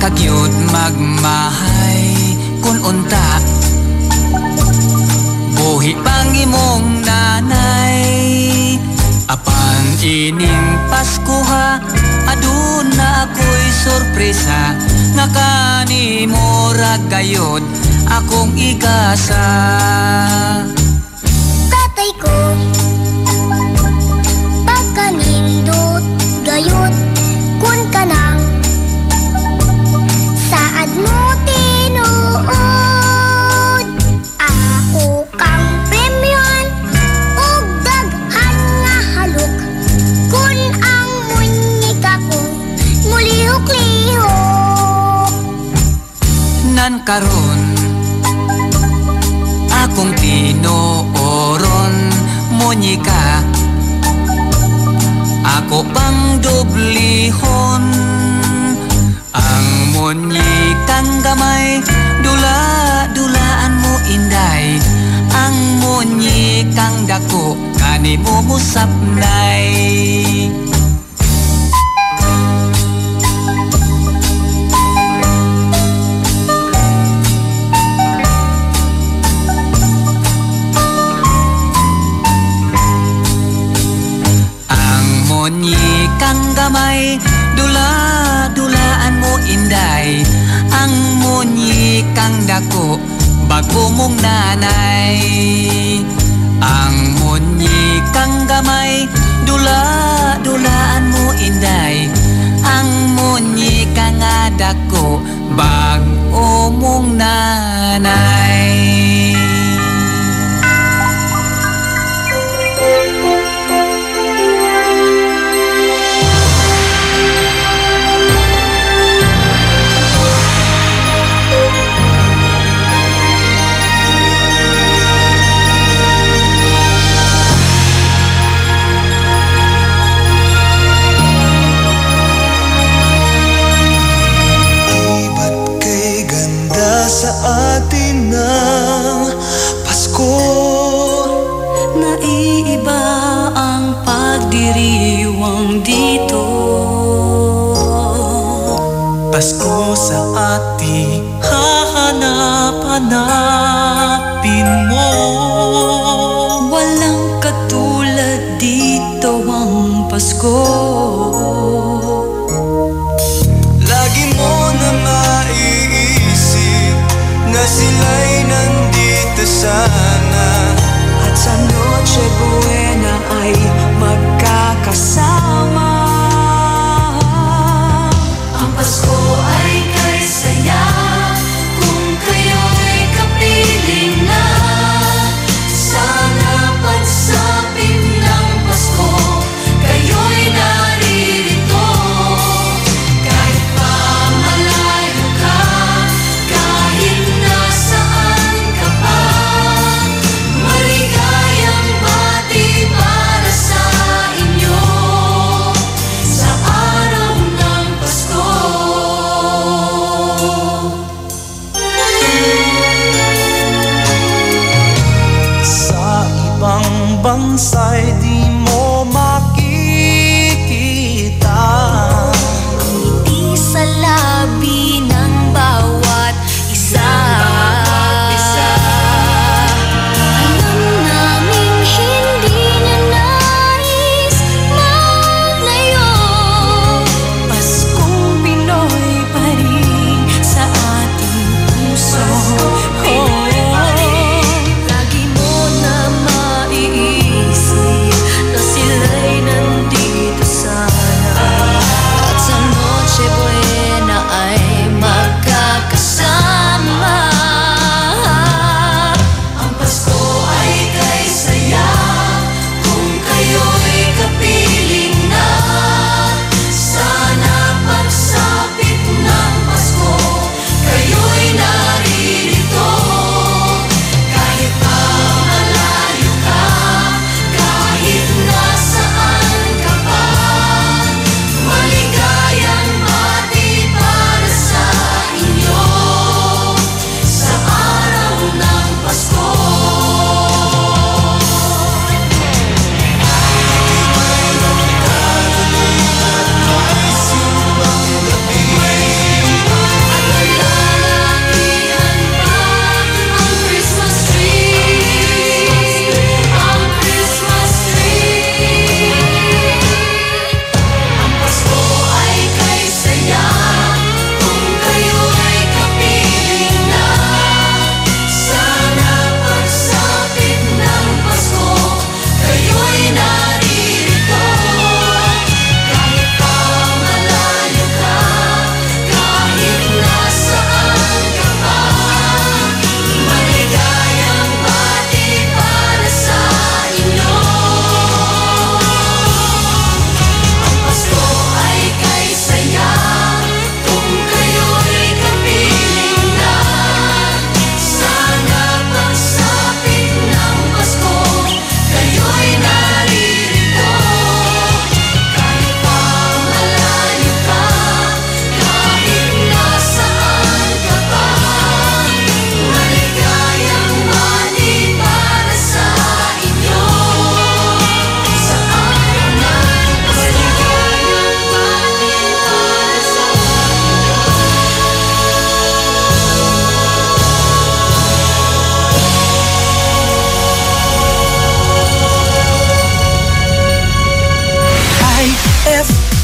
kagyud magmahay kun unta buhi pang imong nanay. Apan ining Pasko ha, aduna ako'y sorpresa nga kanimo ra gayud akong igasa. Tatay ko, pagkanindot gayud kun kanang saad mo tinuod. Ako kang premyon ug daghan nga halok kun ang munyika ko mulihok-lihok. Nan karon akong tinooron munyika, ako pang dublihon. Ang munyikang gamay, dula-dulaan mo inday. Ang munyikang dako, kanimo mo sapnay. Munyikang gamay, dula-dulaan mo inday. Ang munyikang dako, bago mong nanay. Ang munyikang gamay, dula-dulaan mo inday. Ang munyikang dako, bago mong nanay. Sa atin ng Pasko, naiiba ang pagdiriwang dito. Pasko sa atin hahanap-hanapin mo. Walang katulad dito ang Pasko. Lagi mo na maiisip na sila'y nandito sana, at sa Noche Buena ay magkakasama. Ang Pasko ay kay saya kung kayo'y kapiling na. Sana pagsapit ng Pasko, kayo'y naririto. Kahit pa malayo ka, kahit nasaan ka pa, maligayang bati para sa inyo sa araw ng Pasko. sa ibang bansa'y di mo makikita. Ngiti sa labi ng bawat isa. Alam naming hindi na nais maglayo. Paskong Pinoy pa rin sa ating puso. Lagi mo na maiisip na sila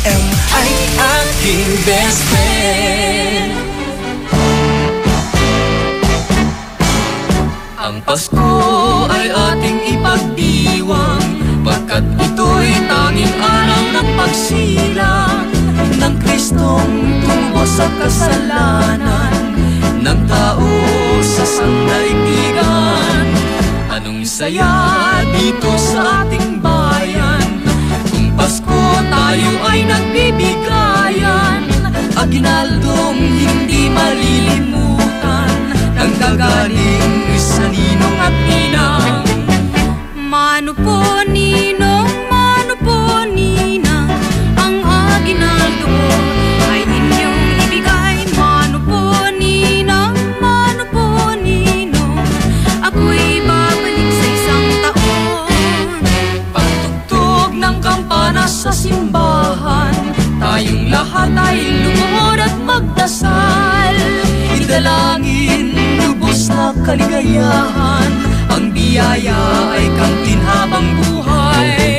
FM ay aking best friend. Ang Pasko ay ating ipagdiwang, pagkat ito'y tanging araw ng pagsilang ng Kristong tubos sa kasalanan ng tao sa sandaigdigan. Anong saya dito sa ating bayan kung Pasko tayo ay nagbibigayan. Aginaldong hindi malilimutan ng gagaling sa ninong at ninang. Mano po ninong, mano po ninang, ang aginaldo ko ay inyong ibigay. Mano po ninang, mano po ninong, ako'y babalik sa isang taon. Pagtugtog ng kampana sa simbahan, tayong lahat ay lumuhod at magdasal. Idalangin lubos na kaligayahan, ang biyaya ay kamtin habang buhay.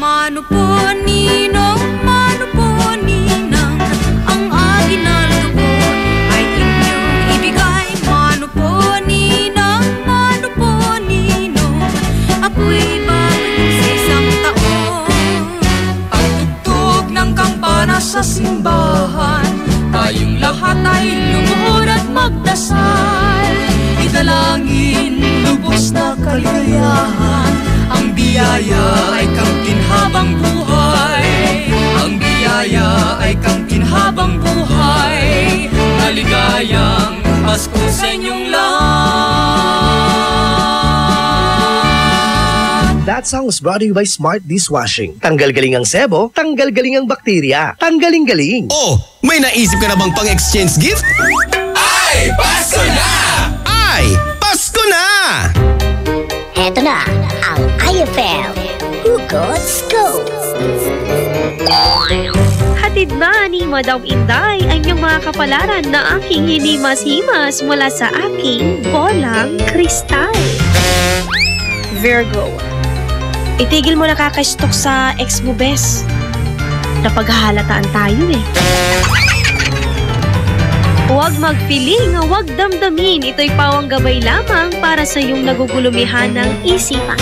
Mano po ninong, mano po ninang, ang aginaldo ko ay inyong ibigay. Mano po ninang, mano po ninong, ako'y babalik sa isang taon. Pagtugtog ng kampana sa simbahan, tayong lahat ay lumuhod at magdasal. Idalangin lubos na kaligayahan, ang biyaya ay kamtin habang buhay. Ang biyaya ay kamtin habang buhay. Maligayang Pasko sa inyong lahat. That song was brought to you by Smart Dishwashing. Tanggal galing ang sebo, tanggal galing ang bakterya. Tanggaling galing. Oh, may naisip ka na bang pang-exchange gift? Ay, Pasko na! Ay, Pasko na! Eto na ang IFM Hugot Scoop. Hatid na ni Madam Inday ang iyong mga kapalaran na aking hinimas-himas mula sa aking bolang kristal. Virgo, itigil mo na kakastok sa ex mo, bes. Napaghahalataan tayo eh. Huwag magpiling, huwag damdamin. Ito'y pawang gabay lamang para sa iyong nagugulumihan ng isipan.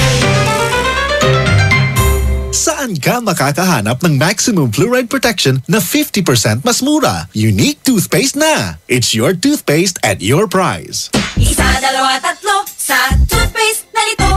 Saan ka makakahanap ng maximum fluoride protection na 50% mas mura? Unique toothpaste na! It's your toothpaste at your price. Isa, dalawa, tatlo sa toothpaste na nito.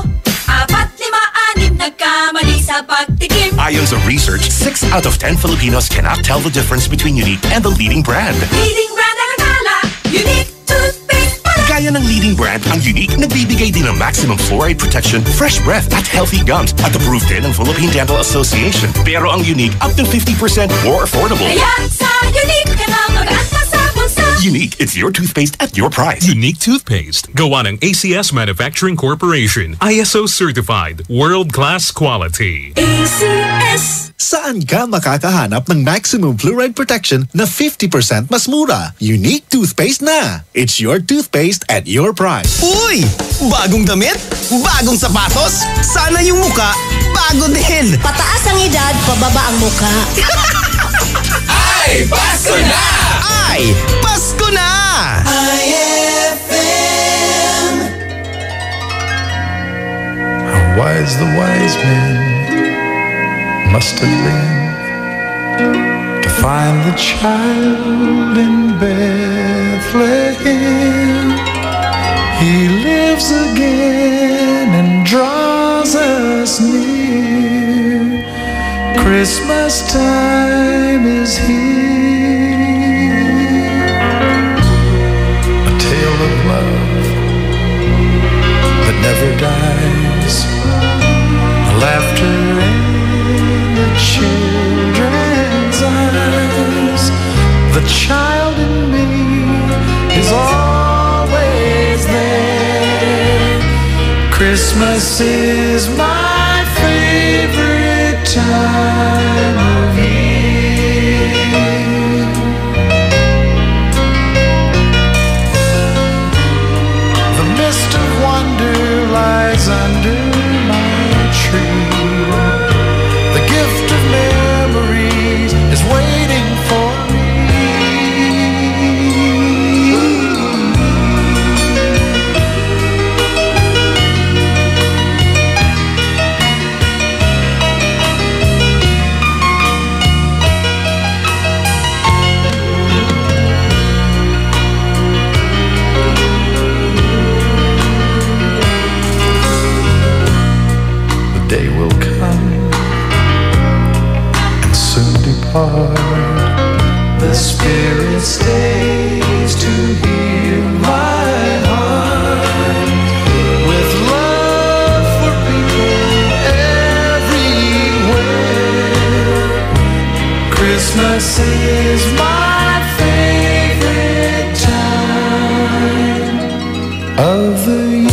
4, 5, 6 nagkamali sa pagtikim. Ayon sa research, 6 out of 10 Filipinos cannot tell the difference between Unique and the leading brand. Leading brand ang akala, Unique toothpaste pala. Gaya ng leading brand, ang Unique nagbibigay din ng maximum fluoride protection, fresh breath at healthy gums at approved din ng Philippine Dental Association. Pero ang Unique, up to 50% more affordable. Kaya sa Unique ka na mag-anta sa bulsa. Unique, it's your toothpaste at your price. Unique toothpaste. Gawa ng ACS Manufacturing Corporation. ISO certified. World-class quality. ACS. Saan ka makakahanap ng maximum fluoride protection na 50% mas mura? Unique toothpaste na! It's your toothpaste at your price. Uy! Bagong damit? Bagong sapatos? Sana yung muka bago din! Pataas ang edad, pababa ang muka. Ay, Pasko na! Ay, Pasko na! IFM. How wise the wise men must have been to find the child in Bethlehem. He lives again and draws us near. Christmas time is here. A tale of love that never dies. Laughter in the children's eyes. The child in me Christmas is my favorite time of year. The mist of wonder lies under my tree. The gift of memories is waiting for me. Day will come and soon depart. The Spirit stays to heal my heart. With love for people everywhere, Christmas is my favorite time of the year.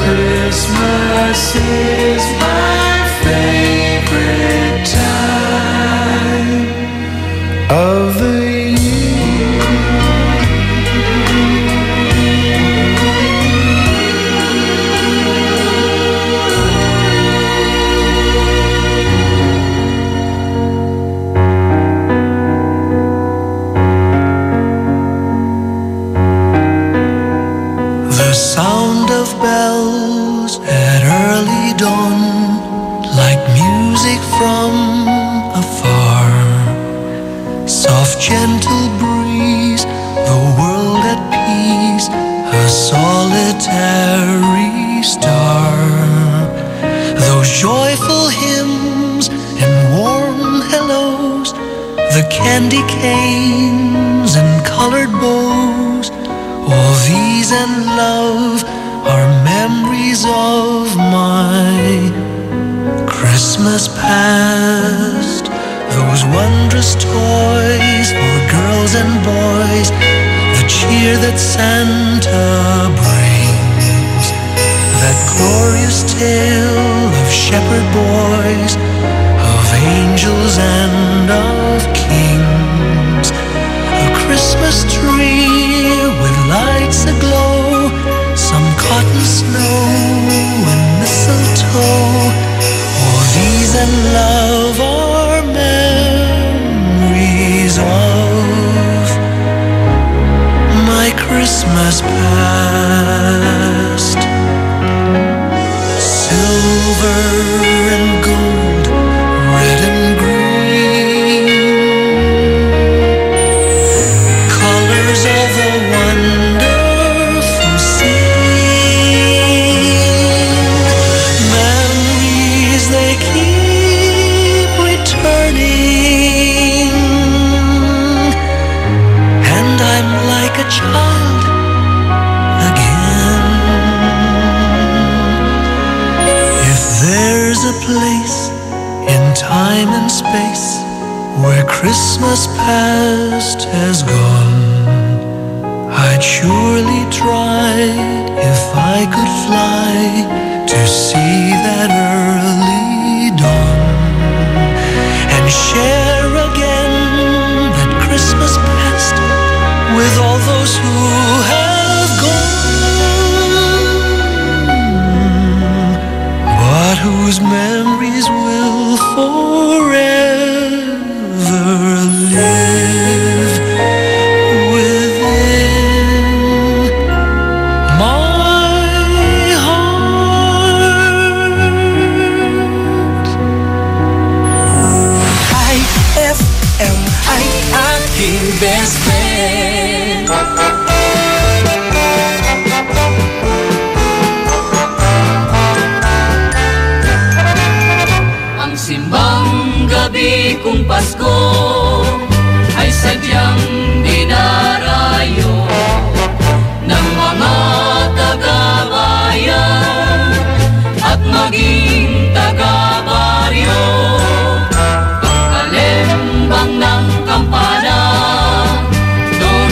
Christmas is my favorite time of the The sound of bells at early dawn, like music from afar. Soft gentle breeze, the world at peace, a solitary star. Those joyful hymns and warm hellos, the candy canes and colored bows, all these and love are memories of my Christmas past. Those wondrous toys for girls and boys, the cheer that Santa brings, that glorious tale of shepherd boys, of angels and of kings. A Christmas tree with lights aglow, some cotton snow and mistletoe, all these and love are memories of my Christmas past. Silver and gold, red and green, colors of a wonderful scene. Memories they keep returning, and I'm like a child again. If there's a place in time and space where Christmas past has gone, I'd surely try, if I could fly, to see that early dawn and share again that Christmas past with all those who have gone, but whose memories will forever live within my heart. IFM, ay aking best friend. Ang simbang gabi kung Pasko ay sadyang dinarayo ng mga taga-bayan at maging taga-baryo. Pagkalembang ng kampana doon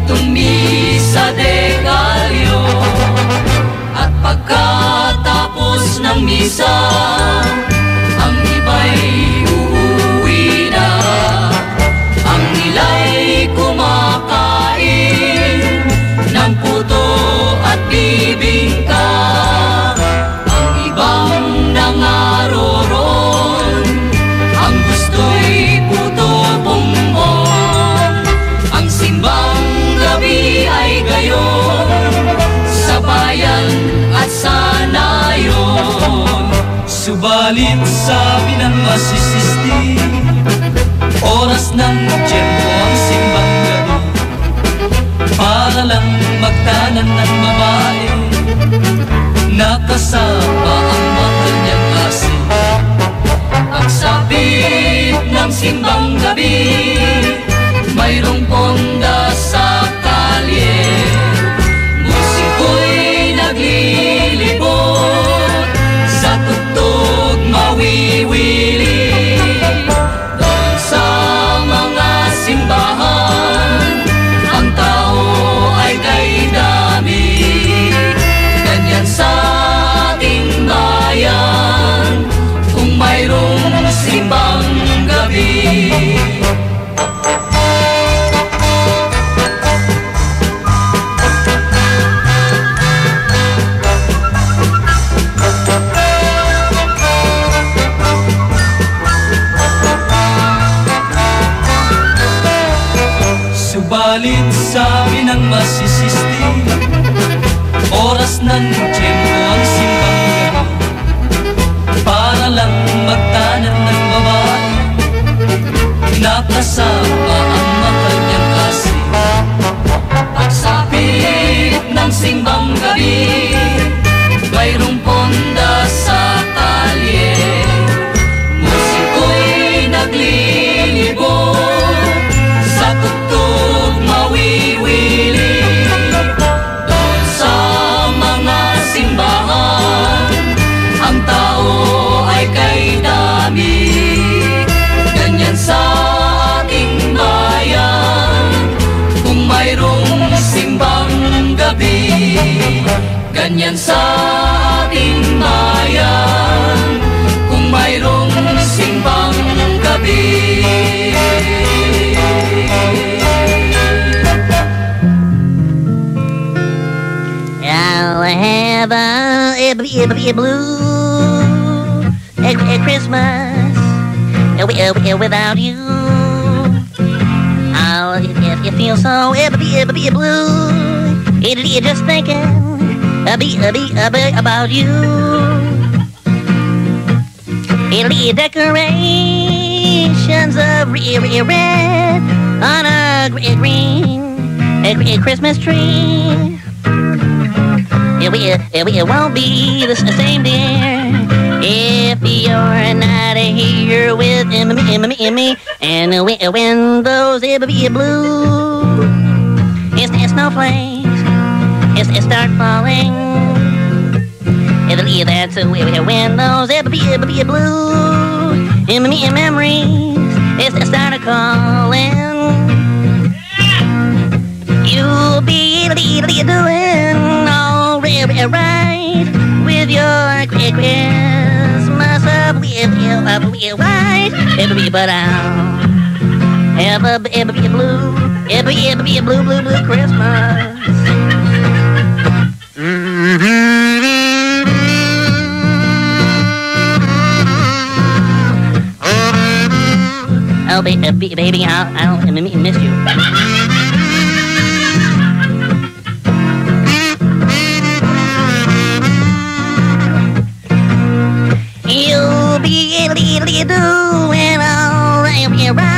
tumisa de Gallo. At pagkatapos ng misa, ang iba'y uuwi na, ang ila'y kumakain ng puto at bibingka. Ang ibang nangaroron, ang gusto'y puto bongbong. Ang simbang gabi ay gayon, sa bayan at sa nayon. Subalit sabi ng masisisti, oras ng tiyempo ang simbang gabi, para lang magtanan ng babae, nakasama ang mahal niyang kasi. Ang sabit ng simbang gabi, mayroong ponda sa kalye. Musiko'y naglilibot, sa tugtog mawiwili. Doon sa mga simbahan, ang tao ay kay dami. Ganyan sa ating bayan, kung mayroong simbang gabi. Subalit sabi ng masisisti, oras ng tiyempo ang simbang gabi, para lang magtanan ng babae, nakasama ang mahal niyang kasi. Ang sabit ng simbang gabi, mayroong ponda sa kalye. Musiko'y naglilibot, sa tugtog mawiwili. Doon sa mga simbahan, ang tao ay kay dami. Ganyan sa ating bayan, kung mayroong simbang gabi. Ganyan sa ating bayan, kung mayroong simbang gabi. I'll have a blue Christmas without you. I'll if feel so blue. It'll just thinking about you. It'll be decorations of red on a green Christmas tree. It won't be the same, dear, if you're not here with me. And when those blue snowflakes start falling, that's when those blue memories start calling. You'll be doing all right with your Christmas white. But I'll have a blue Christmas. Oh, baby, I'll miss you. You'll be doing all right with your Christmas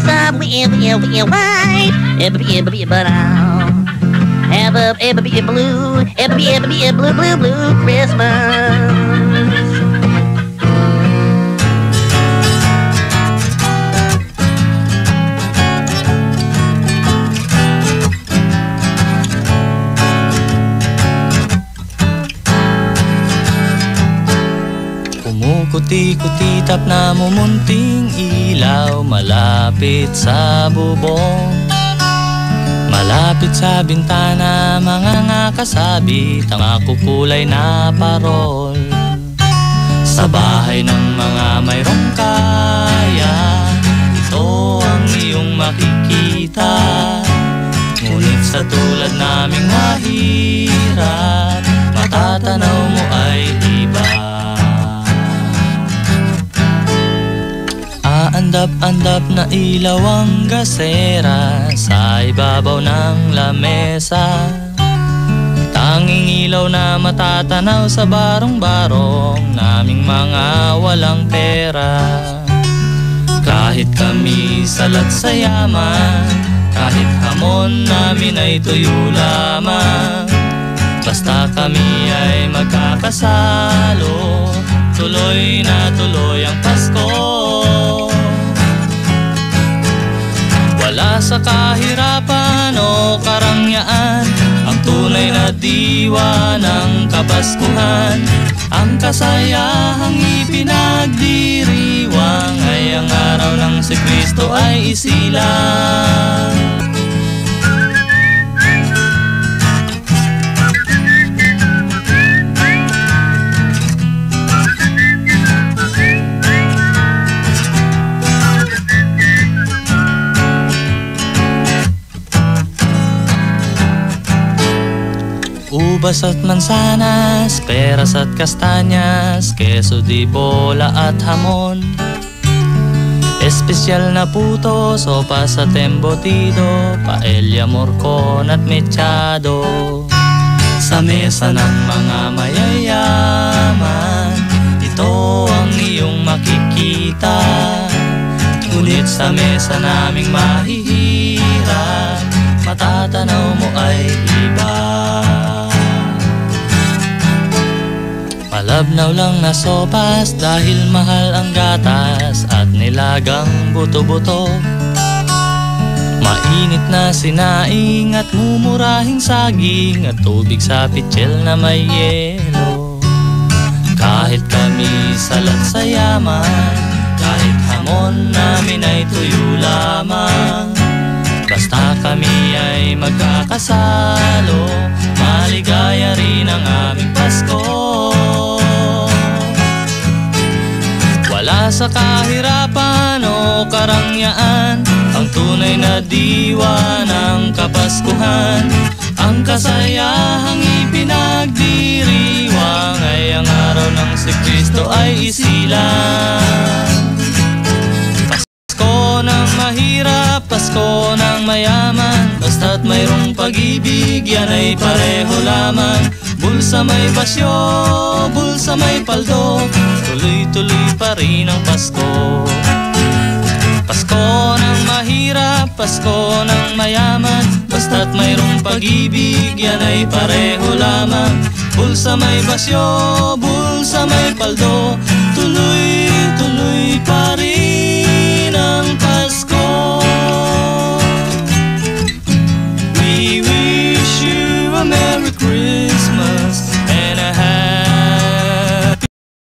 white. But I'll have a blue Christmas. Kuti-kuti tap na mumunting ilaw, malapit lumapit sa bubong. Malapit sa bintana, mga nakasabit ang makukulay na parol. Sa bahay ng mga mayroong kaya, ito ang iyong makikita. Ngunit sa tulad naming mahirap, matatanaw mo ay iba. Aandap-andap na ilaw ang gasera sa ibabaw ng lamesa. Tanging ilaw na matatanaw sa barong-barong naming mga walang pera. Kahit kami salat sa yaman, kahit hamon namin ay tuyo lamang, basta kami ay magkakasalo, tuloy na tuloy ang Pasko. Wala sa kahirapan o karangyaan ang tunay na diwa ng Kapaskuhan. Ang kasayahang ipinagdiriwang ay ang araw ng si Kristo ay isilang. Ubas at mansanas, peras at kastanyas, keso di bola at hamon. Espesyal na puto, sopas at embutido, paella, morcon at mechado. Sa mesa ng mga mayayaman, ito ang iyong makikita. Ngunit sa mesa naming mahihirap, matatanaw mo ay iba. Malabnaw lang na sopas dahil mahal ang gatas at nilagang buto-buto. Mainit na sinaing at mumurahing saging at tubig sa pitsil na may yelo. Kahit kami salat sa yaman, kahit hamon namin ay tuyo lamang, basta kami ay magkakasalo, maligaya rin ang aming Pasko. Wala sa kahirapan o karangyaan ang tunay na diwa ng Kapaskuhan. Ang kasayahang ipinagdiriwang ay ang araw ng si Kristo ay isilang. Pasko ng mahirap, Pasko ng mayaman, basta't mayroong pag-ibig, yan ay pareho lamang. Bulsa may basyo, bulsa may paldo, tuloy-tuloy pa rin ang Pasko. Pasko ng mahirap, Pasko ng mayaman, basta't mayroong pag-ibig, yan ay pareho lamang. Bulsa may basyo, bulsa may paldo, tuloy-tuloy pa rin